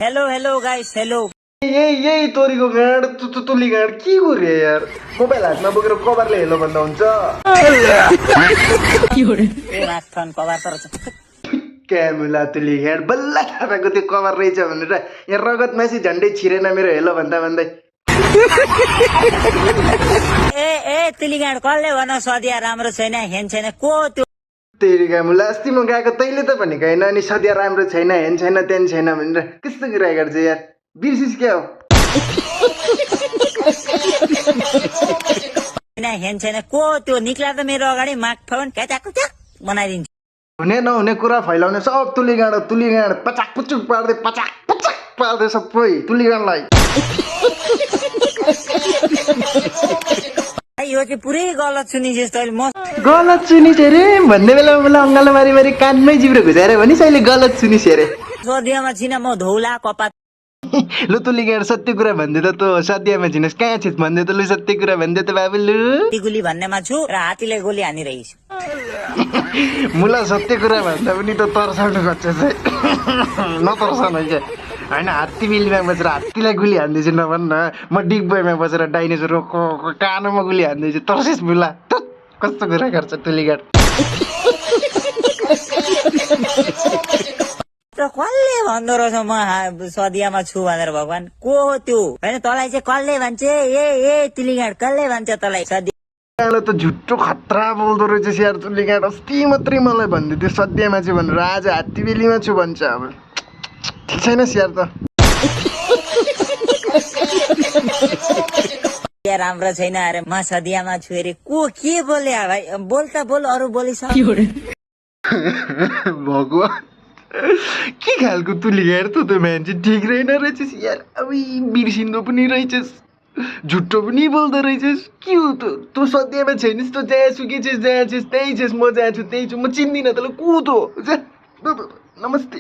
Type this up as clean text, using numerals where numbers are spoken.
hello hello guys hello यही तोरीको God तुली God के गरे यार मोबाइल हातमा बोकेर कभरले हेलो भन्दा हुन्छ माथन कभर तर क्यामुला तुली गाँड बल्ल थाहा पाएको त्यो कभर रहेछ भनेर यहाँ रगत मासी झन्डै छिरेन मेरो हेलो भन्दा भन्दै ए तिलीगाड कसले भन सदिया राम्रो छैन हेन छैन को त्यो तेरी गामुला अस्ति म गएको तैँले त भनेको होइन अनि सदिया राम्रो छैन हेन छैन त्यहाँ छैन भनेर कस्तो कुरा गर्छ यार बिर्सिस क्या हो हेन छैन को त्यो निक्ला त मेरो अगाडि माग फोन क्याचाक बनाइदिन्छ हुने नहुने कुरा फैलाउने सब तुली गाँड पचाक पुचुक पार्दै सबै तुली गाँडलाई यो चाहिँ पुरै गलत सुनिस् तैँले म गलत सुनिस अरे भन्ने बेलामा मलाई अङ्गालो मारी कानमै जिब्रो घुसाएर भनिस् अहिले गलत सुनिस अरे सदियामा छिन म धौला कपात लु तुली गाँड सत्य कुरा भन्दै त तँ सदियामा छिनस् कहाँ छिस् भन्दै त लु सत्य कुरा भन्दै त बाबु लु गोली भन्नेमा छु र हात्तीले गोली हानिरहेछु मुला सत्य कुरा भन्दा पनि त तर्साउनु खोज्छ चाहिँ नतर्साउनु क्या होइन हात्ती बिल्लीमा बसेर हात्तीलाई गुली हान्दैछु नभन्न म डिगबोयमा बसेर डाइनोसरको कानोमा गुली हान्दैछु तर्सिस मुला कस्तो कुरा गर्छ तुली गाँड कसले भन्दो रहेछ म सदियामा छु भनेर भगवान को हो त्यो होइन तँलाई चाहिँ कसले भन्छ ए तिलीगाड कसले भन्छ तँलाई सदिया त झुट्टो खतरा बोल्दो रहेछ यार तुली गाँड अस्ति मात्रै मलाई भन्दै थियो सदियामा छु भनेर आज हात्ती बेलीमा छु भन्छ अब ठिक छैनस् यार त राम्रो छैन अरे म सदियामा छु अरे को के बोले भाइ बोल त बोल अरू बोलिस भगवान् के खालको तुली गाँड त मान्छे ठिक रहेन रहेछस् यार अब बिर्सिँदो पनि रहेछस् झुट्टो पनि बोल्दो रहेछस् के हो तँ सदियामा छैनस् त जहाँ सुकै छस् जहाँ छस् त्यहीँ छस् म जहाँ छु त्यहीँ छु म चिन्दिनँ तँलाई को त नमस्ते